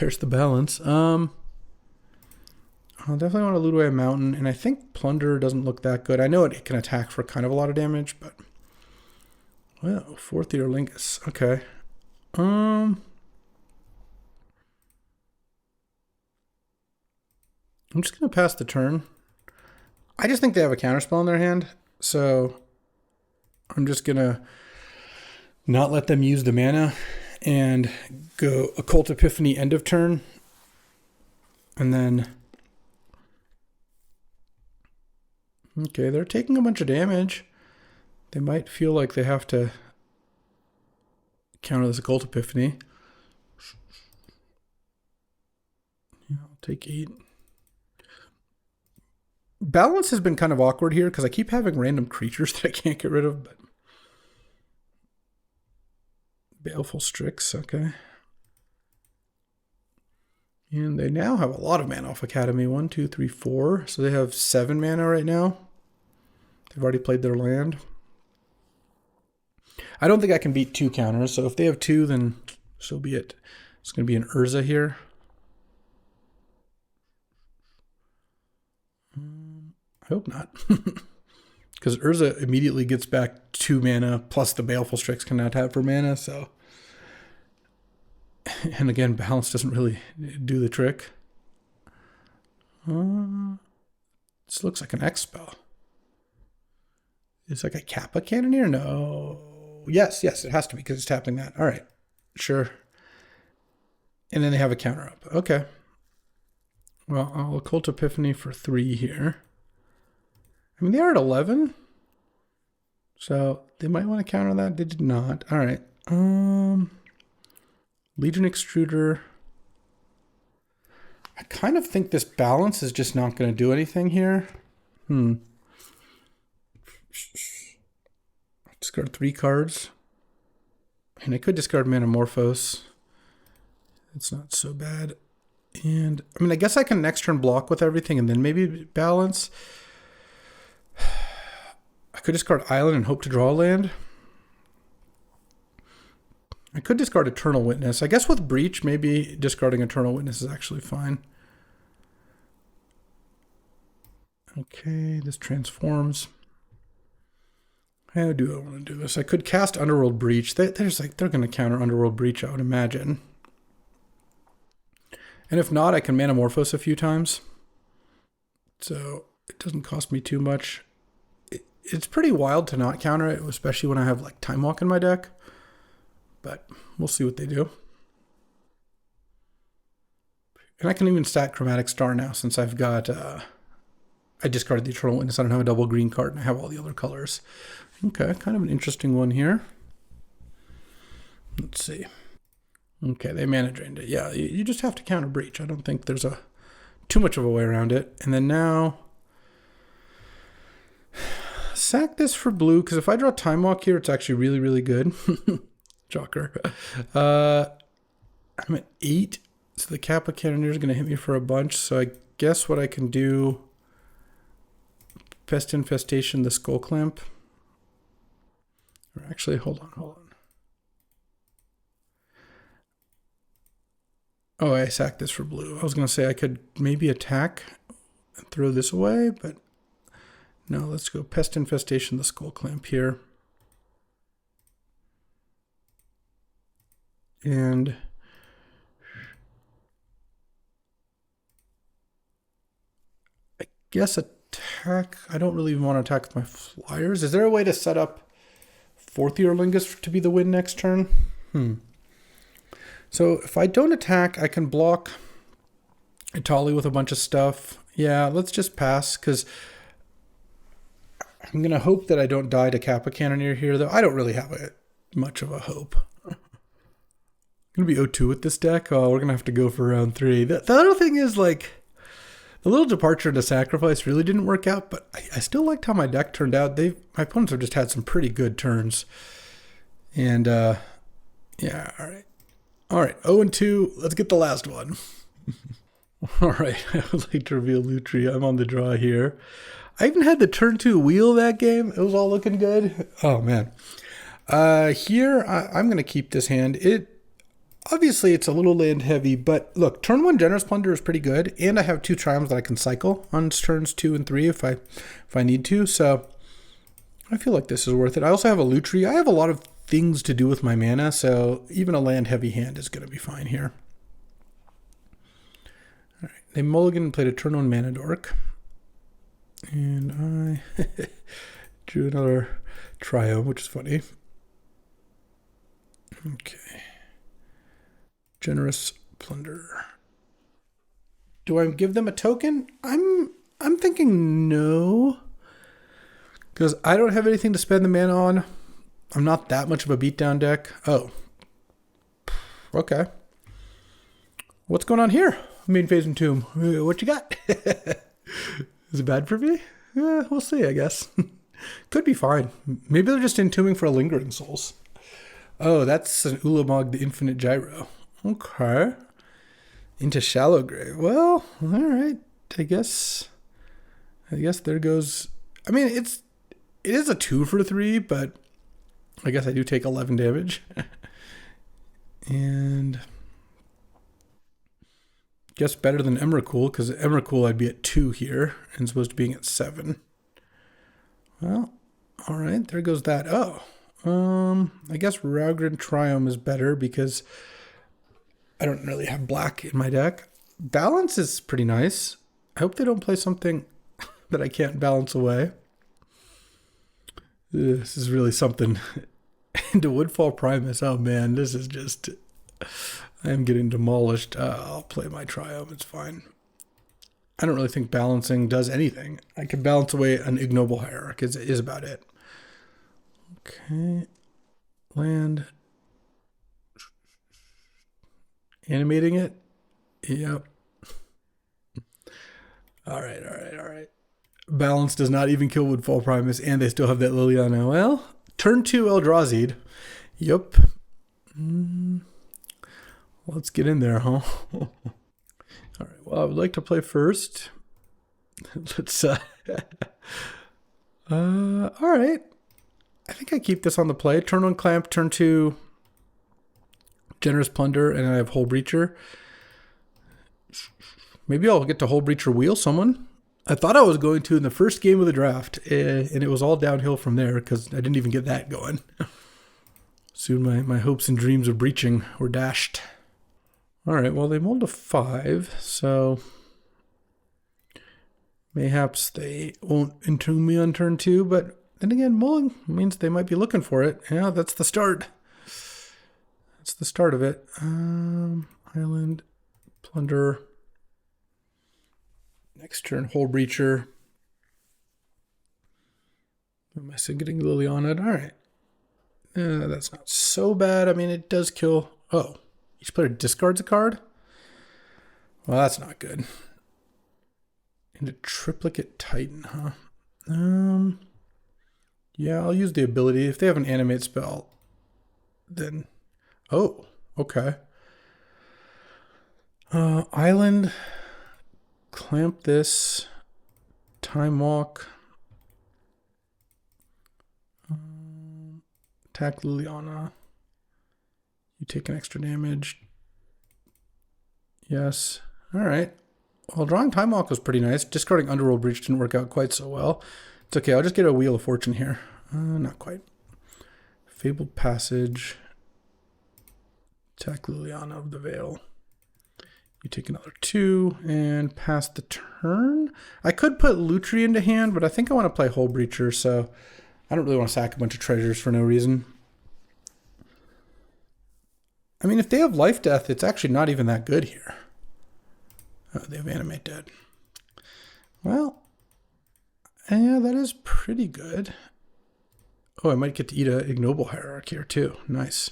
There's the balance. I'll definitely want to loot away a mountain, and I think Plunder doesn't look that good. I know it can attack for kind of a lot of damage, but... Well, 4th Ear Lingus. Okay. I'm just going to pass the turn. I just think they have a counterspell in their hand, so I'm just going to not let them use the mana and go Occult Epiphany end of turn. And then... Okay, they're taking a bunch of damage. They might feel like they have to counter this Occult Epiphany. Yeah, I'll take 8. Balance has been kind of awkward here because I keep having random creatures that I can't get rid of. But Baleful Strix, okay. And they now have a lot of mana off Academy. 1, 2, 3, 4. So they have 7 mana right now. They've already played their land. I don't think I can beat 2 counters, so if they have 2, then so be it. It's going to be an Urza here. I hope not. Because Urza immediately gets back 2 mana, plus the Baleful Strix can now tap for mana, so... And again, balance doesn't really do the trick. This looks like an X spell. It's like a Kappa Cannoneer? No. Yes, it has to be because it's tapping that. All right, sure. And then they have a counter up. Okay. Well, I'll Occult Epiphany for 3 here. I mean, they are at 11. So they might want to counter that. They did not. All right. Legion Extruder. I kind of think this balance is just not going to do anything here. Discard 3 cards. And I could discard Manamorphose. It's not so bad. And, I mean, I guess I can next turn block with everything and then maybe balance. I could discard Island and hope to draw a land. I could discard Eternal Witness. I guess with Breach, maybe discarding Eternal Witness is actually fine. Okay, this transforms. How do I want to do this? I could cast Underworld Breach. They're going to counter Underworld Breach, I would imagine. And if not, I can Manamorphose a few times. So it doesn't cost me too much. It's pretty wild to not counter it, especially when I have like Time Walk in my deck. But we'll see what they do. And I can even stack Chromatic Star now since I've got... I discarded the Eternal Witness. I don't have a double green card and I have all the other colors. Okay, kind of an interesting one here. Let's see. Okay, they mana drained it. Yeah, you just have to counter Breach. I don't think there's too much of a way around it. And then now... Sack this for blue, because if I draw Time Walk here, it's actually really, really good. Shocker. I'm at 8, so the Kappa Cannoneer is going to hit me for a bunch. So I guess what I can do... Pest Infestation, the Skull Clamp. Or actually, hold on. Oh, I sacked this for blue. I was going to say I could maybe attack and throw this away, but no, let's go Pest Infestation, the Skull Clamp here. And I guess attack. I don't really want to attack with my flyers. Is there a way to set up 4th Eorlingus to be the win next turn? So if I don't attack, I can block Itali with a bunch of stuff. Yeah, let's just pass, because I'm going to hope that I don't die to Kappa Cannoneer here, though. I don't really have much of a hope. I'm going to be 0-2 with this deck. Oh, we're going to have to go for round 3. The other thing is, like, the little departure into Sacrifice really didn't work out, but I still liked how my deck turned out. My opponents have just had some pretty good turns. And, yeah, all right. All right, 0-2. Let's get the last one. All right, I would like to reveal Lutri. I'm on the draw here. I even had the turn 2 wheel that game. It was all looking good. Oh, man. Here, I'm going to keep this hand. Obviously, it's a little land heavy, but look, turn 1 Generous Plunder is pretty good, and I have 2 Triumphs that I can cycle on turns 2 and 3 if I need to, so I feel like this is worth it. I also have a Lutri. I have a lot of things to do with my mana, so even a land heavy hand is going to be fine here. All right, they mulligan and played a turn 1 Mana Dork, and I drew another Triumph, which is funny. Okay. Generous Plunder. Do I give them a token? I'm thinking no, because I don't have anything to spend the mana on. I'm not that much of a beatdown deck. Oh, okay. What's going on here? Main phase and Tomb. What you got? Is it bad for me? We'll see, I guess. Could be fine. Maybe they're just entombing for a Lingering Souls. Oh, that's an Ulamog the Infinite Gyro. Okay. Into Shallow Grave. Well, all right. I guess there goes. I mean, it is a 2 for 3, but I guess I do take 11 damage. And guess better than Emrakul, because Emrakul I'd be at 2 here and supposed to be at 7. Well, all right, there goes that. Oh, I guess Raugrin Triome is better because I don't really have black in my deck. Balance is pretty nice. I hope they don't play something that I can't balance away. This is really something. Into Woodfall Primus. Oh man, this is just... I am getting demolished. I'll play my Triome. It's fine. I don't really think balancing does anything. I can balance away an ignoble hierarch is about it. Okay. Land. Animating it. Yep. All right. Balance does not even kill Woodfall Primus, and they still have that Liliana. Well, turn 2 Eldrazi. Yep. Let's get in there, huh? All right. Well, I would like to play first. Let's. All right. I think I keep this on the play. Turn 1 Clamp, turn 2 Generous Plunder, and I have Hull Breacher. Maybe I'll get to Hull Breacher wheel someone. I thought I was going to in the first game of the draft, and it was all downhill from there because I didn't even get that going. Soon my hopes and dreams of breaching were dashed. All right, well, they mulled a 5, so mayhaps they won't entomb me on turn 2, but then again, mulling means they might be looking for it. Yeah, that's the start. That's the start of it. Island, Plunder. Next turn, Hull Breacher. Am I still getting Liliana? All right. That's not so bad. I mean, it does kill... Oh, each player discards a card? Well, that's not good. And a Triplicate Titan, huh? Yeah, I'll use the ability. If they have an animate spell, then... Oh, okay. Island... Clamp this, Time Walk, attack Liliana. You take an extra damage. Yes. All right. Well, drawing Time Walk was pretty nice. Discarding Underworld Breach didn't work out quite so well. It's okay. I'll just get a Wheel of Fortune here. Not quite. Fabled Passage. Attack Liliana of the Veil. You take another 2 and pass the turn. I could put Lutri into hand, but I think I want to play Hull Breacher, so I don't really want to sack a bunch of treasures for no reason. I mean, if they have Life Death, it's actually not even that good here. Oh, they have Animate Dead. Well, yeah, that is pretty good. Oh, I might get to eat a Ignoble Hierarch here too. Nice.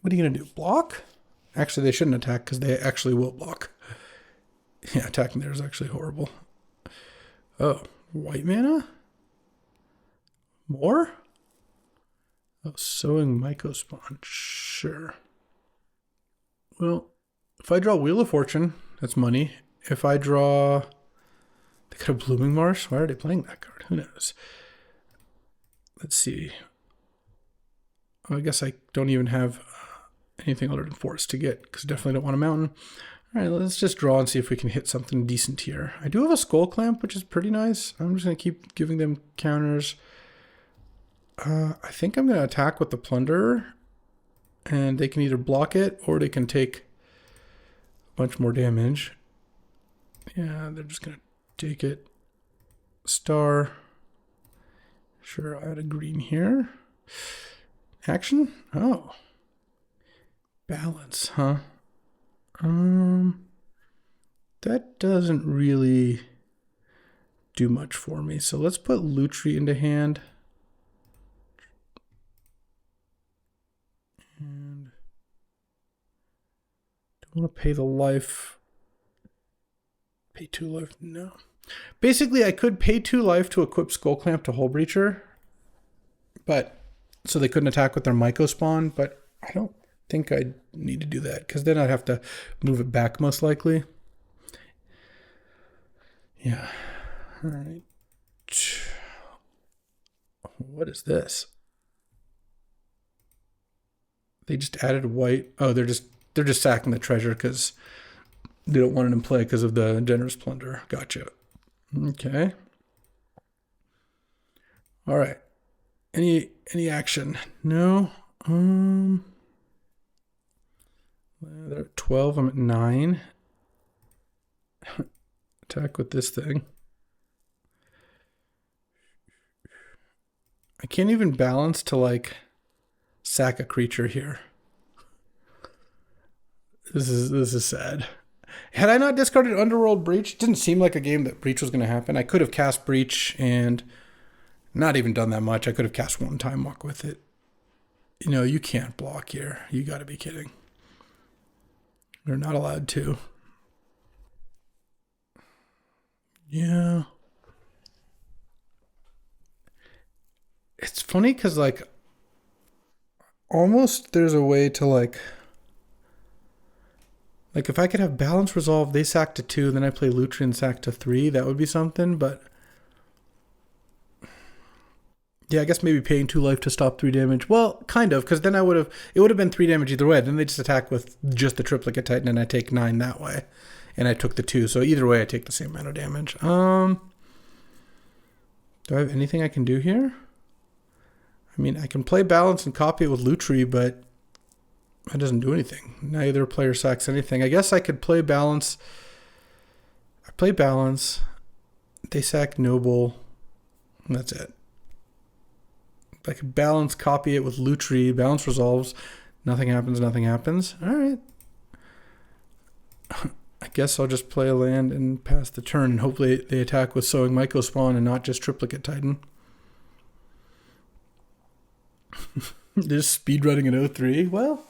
What are you going to do? Block? Actually, they shouldn't attack because they actually will block. Yeah, attacking there is actually horrible. Oh, white mana? More? Oh, Sowing Mycospawn. Sure. Well, if I draw Wheel of Fortune, that's money. If I draw... They could have Blooming Marsh. Why are they playing that card? Who knows? Let's see. Oh, I guess I don't even have... anything other than forest to get, because I definitely don't want a mountain. All right, let's just draw and see if we can hit something decent here. I do have a Skull Clamp, which is pretty nice. I'm just going to keep giving them counters. I think I'm going to attack with the Plunderer, and they can either block it, or they can take a bunch more damage. Yeah, they're just going to take it. Star. Sure, I'll add a green here. Action? Oh. Balance, huh? That doesn't really do much for me. So let's put Lutri into hand. And don't want to pay the life. Pay 2 life? No. Basically, I could pay 2 life to equip Skull Clamp to Hull Breacher. But, so they couldn't attack with their Mycospawn, but I don't think I need to do that because then I'd have to move it back most likely. Yeah. All right. What is this? They just added white. Oh, they're just sacking the treasure because they don't want it in play because of the generous plunder. Gotcha. Okay. All right. Any action? No. They're at 12. I'm at 9. Attack with this thing. I can't even balance to like sack a creature here. This is sad. Had I not discarded Underworld Breach, it didn't seem like a game that Breach was going to happen. I could have cast Breach and not even done that much. I could have cast one Time Walk with it. You know, you can't block here. You got to be kidding. You're not allowed to. Yeah. It's funny because, like, almost there's a way to, like, if I could have Balance Resolve, they sack to 2, then I play Lutri and sack to 3, that would be something, but yeah, I guess maybe paying 2 life to stop 3 damage. Well, kind of, because then it would have been 3 damage either way. Then they just attack with just the Triplicate Titan, and I take 9 that way. And I took the 2, so either way I take the same amount of damage. Do I have anything I can do here? I mean, I can play Balance and copy it with Lutri, but that doesn't do anything. Neither player sacks anything. I guess I could play Balance. I play Balance. They sack Noble. And that's it. I could Balance, copy it with Lutri. Balance resolves. Nothing happens, nothing happens. All right. I guess I'll just play a land and pass the turn. And hopefully they attack with Sowing Mycospawn and not just Triplicate Titan. Just speedrunning an 03. Well,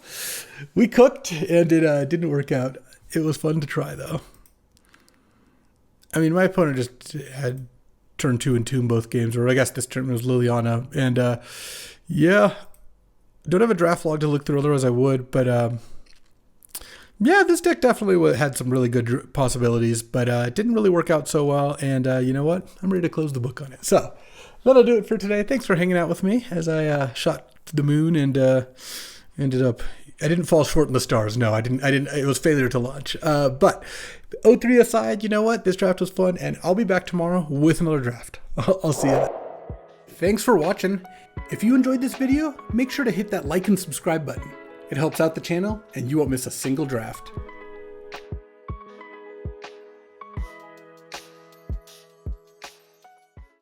we cooked and it didn't work out. It was fun to try though. I mean, my opponent just had turn 2 and Tomb both games, or I guess this turn was Liliana. And yeah, don't have a draft log to look through, otherwise I would. But yeah, this deck definitely had some really good possibilities, but it didn't really work out so well. And you know what? I'm ready to close the book on it. So that'll do it for today. Thanks for hanging out with me as I shot the moon and ended up, I didn't fall short in the stars. No, I didn't. It was failure to launch. But 03 aside, you know what? This draft was fun, and I'll be back tomorrow with another draft. I'll see you. Thanks for watching. If you enjoyed this video, make sure to hit that like and subscribe button. It helps out the channel, and you won't miss a single draft.